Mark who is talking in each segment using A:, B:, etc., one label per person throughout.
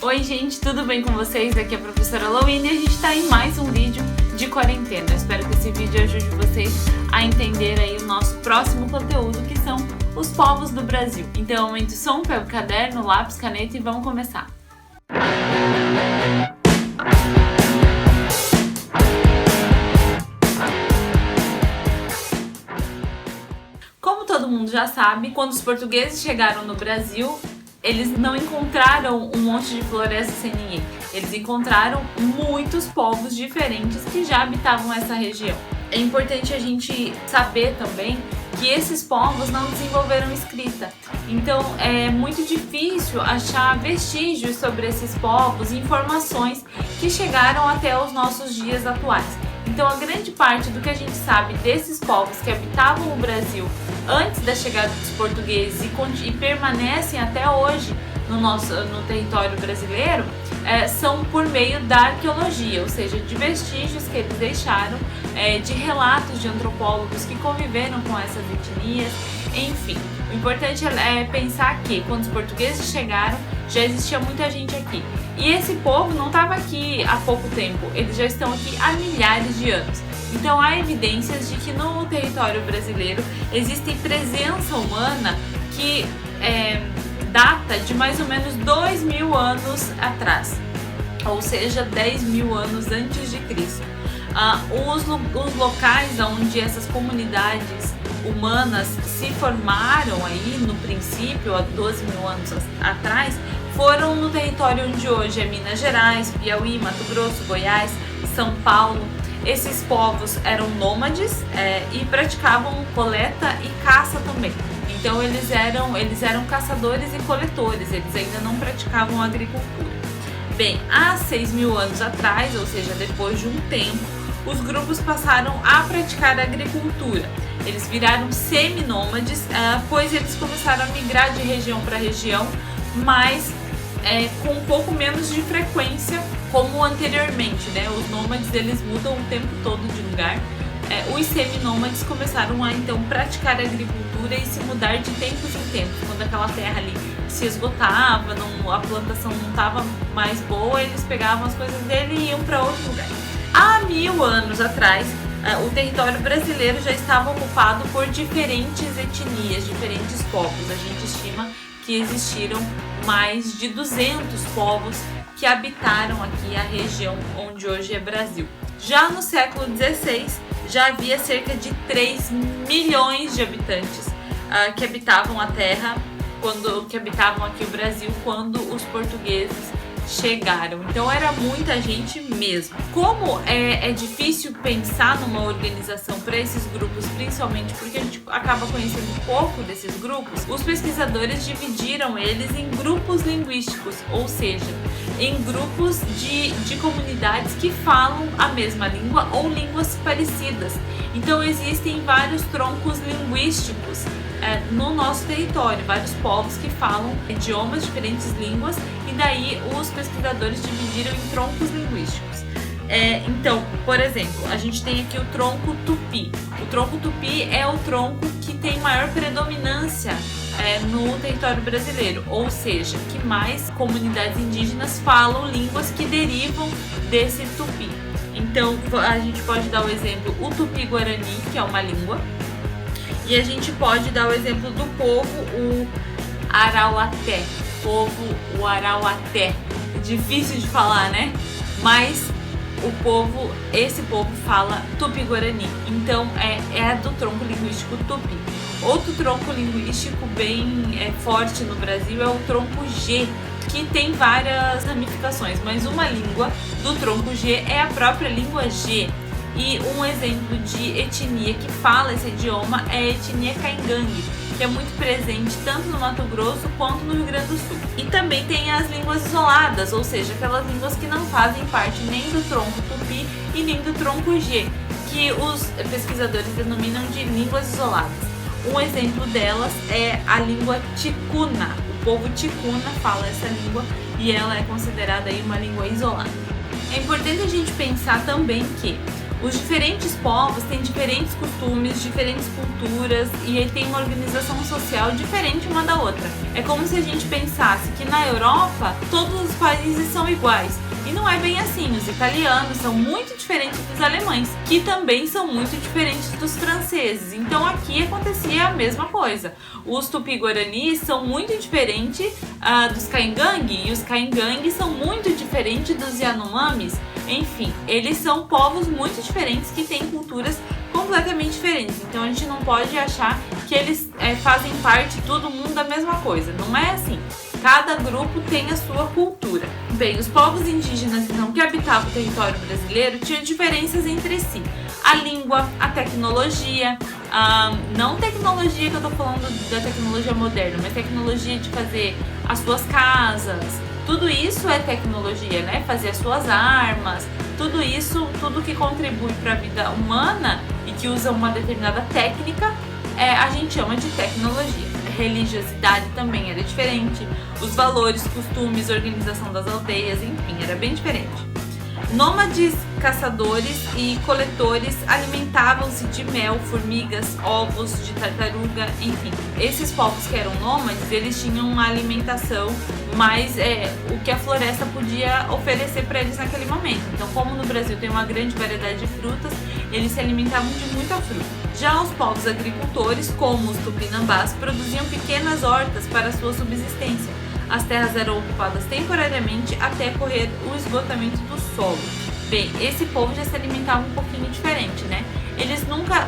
A: Oi gente, tudo bem com vocês? Aqui é a professora Louine e a gente está em mais um vídeo de quarentena. Eu espero que esse vídeo ajude vocês a entender aí o nosso próximo conteúdo, que são os povos do Brasil. Então aumente o som, pega o caderno, lápis, caneta e vamos começar. Como todo mundo já sabe, quando os portugueses chegaram no Brasil, eles não encontraram um monte de floresta sem ninguém. Eles encontraram muitos povos diferentes que já habitavam essa região. É importante a gente saber também que esses povos não desenvolveram escrita. Então é muito difícil achar vestígios sobre esses povos e informações que chegaram até os nossos dias atuais. Então a grande parte do que a gente sabe desses povos que habitavam o Brasil antes da chegada dos portugueses e permanecem até hoje no território brasileiro são por meio da arqueologia, ou seja, de vestígios que eles deixaram, de relatos de antropólogos que conviveram com essas etnias, enfim. O importante é pensar que quando os portugueses chegaram, já existia muita gente aqui. E esse povo não estava aqui há pouco tempo, eles já estão aqui há milhares de anos. Então há evidências de que no território brasileiro existe presença humana que data de mais ou menos 2.000 anos atrás, ou seja, 10.000 anos antes de Cristo. Os locais onde essas comunidades humanas se formaram aí no princípio, há 12.000 anos atrás, foram no território onde hoje é Minas Gerais, Piauí, Mato Grosso, Goiás, São Paulo. Esses povos eram nômades e praticavam coleta e caça também. Então eles eram caçadores e coletores, eles ainda não praticavam agricultura. Bem, há 6.000 anos atrás, ou seja, depois de um tempo, os grupos passaram a praticar agricultura. Eles viraram seminômades, pois eles começaram a migrar de região para região, mas com um pouco menos de frequência como anteriormente, né? Os nômades eles mudam o tempo todo de lugar. Os seminômades começaram a então praticar agricultura e se mudar de tempos em tempos. Quando aquela terra ali se esgotava, a plantação não estava mais boa, eles pegavam as coisas dele e iam para outro lugar. Há 1.000 anos atrás, o território brasileiro já estava ocupado por diferentes etnias, diferentes povos. A gente estima que existiram mais de 200 povos que habitaram aqui a região onde hoje é Brasil. Já no século XVI, já havia cerca de 3 milhões de habitantes que habitavam a terra, que habitavam aqui o Brasil quando os portugueses chegaram. Então era muita gente mesmo. Como é difícil pensar numa organização para esses grupos, principalmente porque a gente acaba conhecendo pouco desses grupos, os pesquisadores dividiram eles em grupos linguísticos, ou seja, em grupos de comunidades que falam a mesma língua ou línguas parecidas. Então existem vários troncos linguísticos no nosso território, vários povos que falam idiomas, diferentes línguas, e daí os pesquisadores dividiram em troncos linguísticos. Então, por exemplo, a gente tem aqui o tronco tupi. O tronco tupi é o tronco que tem maior predominância no território brasileiro, ou seja, que mais comunidades indígenas falam línguas que derivam desse tupi. Então, a gente pode dar o exemplo, o tupi-guarani, que é uma língua, e a gente pode dar o exemplo do povo, o Arauaté. O Arauaté. Difícil de falar, né? Mas esse povo fala tupi-guarani. Então é do tronco linguístico tupi. Outro tronco linguístico bem forte no Brasil é o tronco G, que tem várias ramificações, mas uma língua do tronco G é a própria língua G. E um exemplo de etnia que fala esse idioma é a etnia Caingangue, que é muito presente tanto no Mato Grosso quanto no Rio Grande do Sul. E também tem as línguas isoladas, ou seja, aquelas línguas que não fazem parte nem do tronco tupi e nem do tronco G, que os pesquisadores denominam de línguas isoladas. Um exemplo delas é a língua ticuna. O povo ticuna fala essa língua e ela é considerada aí uma língua isolada. É importante a gente pensar também que Os diferentes povos têm diferentes costumes, diferentes culturas e aí tem uma organização social diferente uma da outra. É como se a gente pensasse que na Europa todos os países são iguais. E não é bem assim, os italianos são muito diferentes dos alemães, que também são muito diferentes dos franceses. Então aqui acontecia a mesma coisa. Os Tupi-Guaranis são muito diferentes dos Caingangue, e os Caingangue são muito diferentes dos Yanomamis. Enfim, eles são povos muito diferentes que têm culturas completamente diferentes. Então a gente não pode achar que eles fazem parte, todo mundo, da mesma coisa. Não é assim. Cada grupo tem a sua cultura. Bem, os povos indígenas então, que habitavam o território brasileiro tinham diferenças entre si. A língua, a tecnologia, não tecnologia que eu tô falando da tecnologia moderna, mas tecnologia de fazer as suas casas. Tudo isso é tecnologia, né? Fazer as suas armas, tudo isso, tudo que contribui para a vida humana e que usa uma determinada técnica, a gente chama de tecnologia. A religiosidade também era diferente, os valores, costumes, organização das aldeias, enfim, era bem diferente. Nômades, caçadores e coletores alimentavam-se de mel, formigas, ovos de tartaruga, enfim. Esses povos que eram nômades, eles tinham uma alimentação mais o que a floresta podia oferecer para eles naquele momento. Então, como no Brasil tem uma grande variedade de frutas, eles se alimentavam de muita fruta. Já os povos agricultores, como os tupinambás, produziam pequenas hortas para sua subsistência. As terras eram ocupadas temporariamente até ocorrer o esgotamento do solo. Bem, esse povo já se alimentava um pouquinho diferente, né? Eles nunca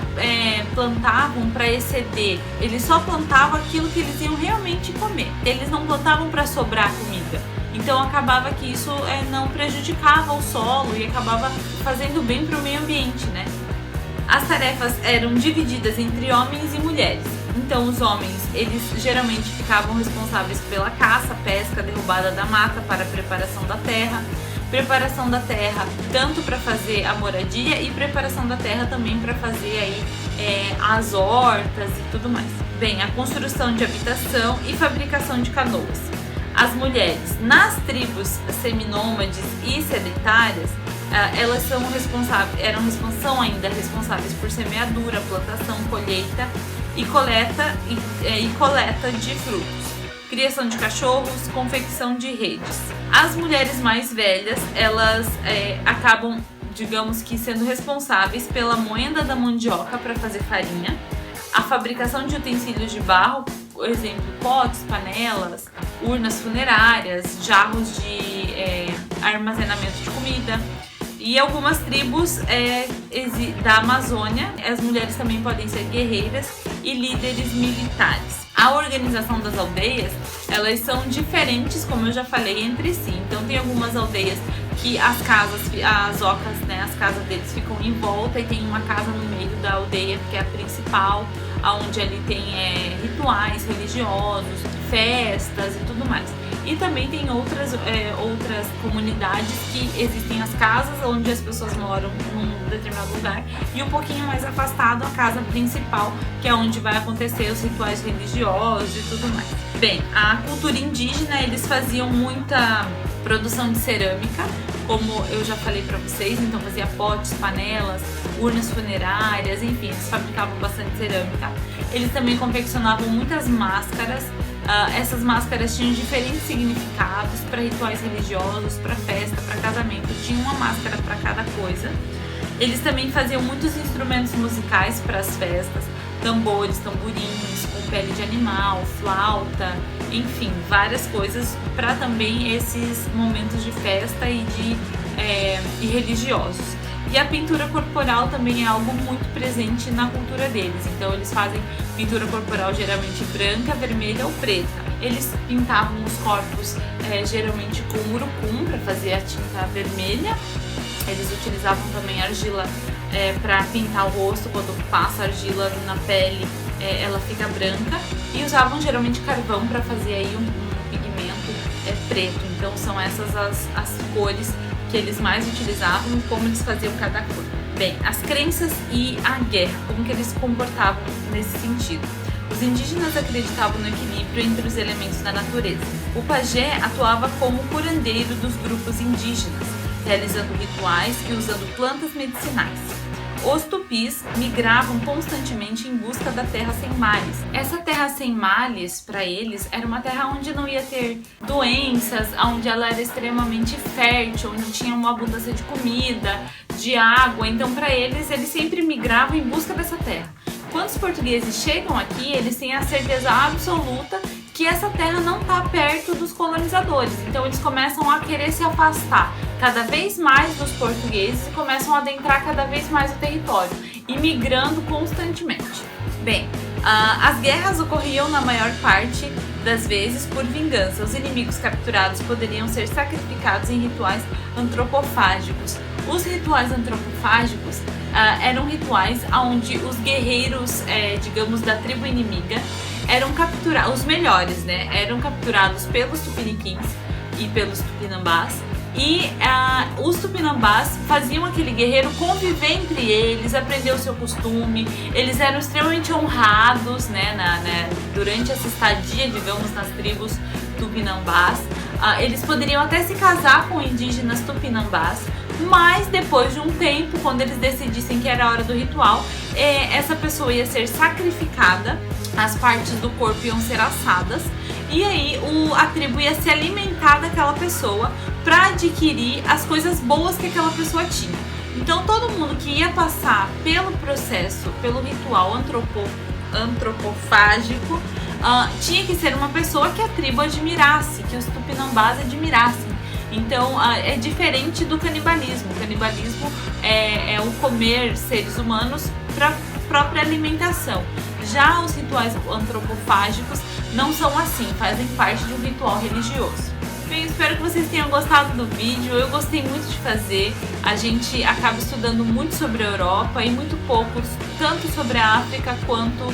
A: plantavam para exceder, eles só plantavam aquilo que eles iam realmente comer. Eles não plantavam para sobrar comida. Então acabava que isso não prejudicava o solo e acabava fazendo bem para o meio ambiente, né? As tarefas eram divididas entre homens e mulheres. Então os homens, eles geralmente ficavam responsáveis pela caça, pesca, derrubada da mata para a preparação da terra tanto para fazer a moradia e preparação da terra também para fazer aí as hortas e tudo mais. Bem, a construção de habitação e fabricação de canoas. As mulheres nas tribos seminômades e sedentárias, elas são ainda responsáveis por semeadura, plantação, colheita e coleta de frutos, criação de cachorros, confecção de redes. As mulheres mais velhas, elas acabam, digamos que, sendo responsáveis pela moenda da mandioca para fazer farinha, a fabricação de utensílios de barro, por exemplo, potes, panelas, urnas funerárias, jarros de armazenamento de comida. E algumas tribos da Amazônia, as mulheres também podem ser guerreiras e líderes militares. A organização das aldeias, elas são diferentes, como eu já falei, entre si. Então tem algumas aldeias que as casas, as ocas, né, as casas deles ficam em volta e tem uma casa no meio da aldeia que é a principal, onde ali tem rituais religiosos, festas e tudo mais. E também tem outras comunidades que existem as casas onde as pessoas moram num determinado lugar e um pouquinho mais afastado a casa principal, que é onde vai acontecer os rituais religiosos e tudo mais. Bem, a cultura indígena, eles faziam muita produção de cerâmica, como eu já falei pra vocês, então fazia potes, panelas, urnas funerárias, enfim, eles fabricavam bastante cerâmica. Eles também confeccionavam muitas máscaras. Essas máscaras tinham diferentes significados para rituais religiosos, para festa, para casamento, tinha uma máscara para cada coisa. Eles também faziam muitos instrumentos musicais para as festas, tambores, tamborins, com pele de animal, flauta, enfim, várias coisas para também esses momentos de festa e religiosos. E a pintura corporal também é algo muito presente na cultura deles. Então eles fazem pintura corporal geralmente branca, vermelha ou preta. Eles pintavam os corpos geralmente com urucum para fazer a tinta vermelha. Eles utilizavam também argila para pintar o rosto. Quando passa argila na pele, ela fica branca. E usavam geralmente carvão para fazer aí um pigmento preto. Então são essas as cores que eles mais utilizavam e como eles faziam cada cor. Bem, as crenças e a guerra, como que eles se comportavam nesse sentido. Os indígenas acreditavam no equilíbrio entre os elementos da natureza. O pajé atuava como curandeiro dos grupos indígenas, realizando rituais e usando plantas medicinais. Os tupis migravam constantemente em busca da terra sem males. Essa terra sem males, para eles, era uma terra onde não ia ter doenças, onde ela era extremamente fértil, onde tinha uma abundância de comida, de água. Então, para eles sempre migravam em busca dessa terra. Quando os portugueses chegam aqui, eles têm a certeza absoluta que essa terra não está perto dos colonizadores. Então eles começam a querer se afastar cada vez mais dos portugueses e começam a adentrar cada vez mais o território, imigrando constantemente. Bem, as guerras ocorriam na maior parte das vezes por vingança. Os inimigos capturados poderiam ser sacrificados em rituais antropofágicos. Os rituais antropofágicos eram rituais onde os guerreiros, digamos, da tribo inimiga eram capturados, os melhores, né? Eram capturados pelos tupiniquins e pelos tupinambás. E os tupinambás faziam aquele guerreiro conviver entre eles, aprender o seu costume. Eles eram extremamente honrados, né, durante essa estadia, digamos, nas tribos tupinambás. Eles poderiam até se casar com indígenas tupinambás, mas depois de um tempo, quando eles decidissem que era a hora do ritual, essa pessoa ia ser sacrificada, as partes do corpo iam ser assadas, e aí a tribo ia se alimentar daquela pessoa para adquirir as coisas boas que aquela pessoa tinha. Então todo mundo que ia passar pelo processo, pelo ritual antropofágico, tinha que ser uma pessoa que a tribo admirasse, que os tupinambás admirassem. Então é diferente do canibalismo. O canibalismo é o comer seres humanos para própria alimentação. Já os rituais antropofágicos não são assim, fazem parte de um ritual religioso. Bem, espero que vocês tenham gostado do vídeo. Eu gostei muito de fazer. A gente acaba estudando muito sobre a Europa e muito pouco tanto sobre a África quanto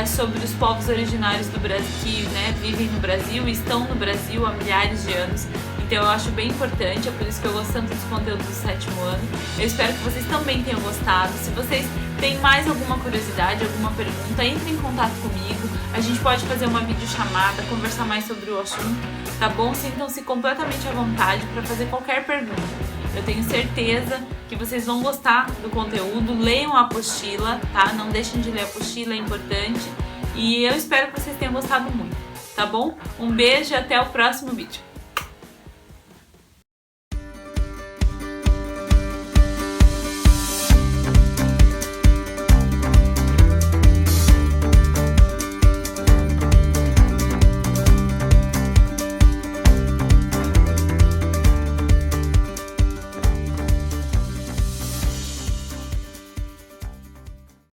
A: sobre os povos originários do Brasil que vivem no Brasil e estão no Brasil há milhares de anos. Então eu acho bem importante, é por isso que eu gosto tanto dos conteúdos do 7º ano. Eu espero que vocês também tenham gostado. Se vocês têm mais alguma curiosidade, alguma pergunta, entre em contato comigo. A gente pode fazer uma videochamada, conversar mais sobre o assunto, tá bom? Sintam-se completamente à vontade para fazer qualquer pergunta. Eu tenho certeza que vocês vão gostar do conteúdo. Leiam a apostila, tá? Não deixem de ler a apostila, é importante. E eu espero que vocês tenham gostado muito, tá bom? Um beijo e até o próximo vídeo.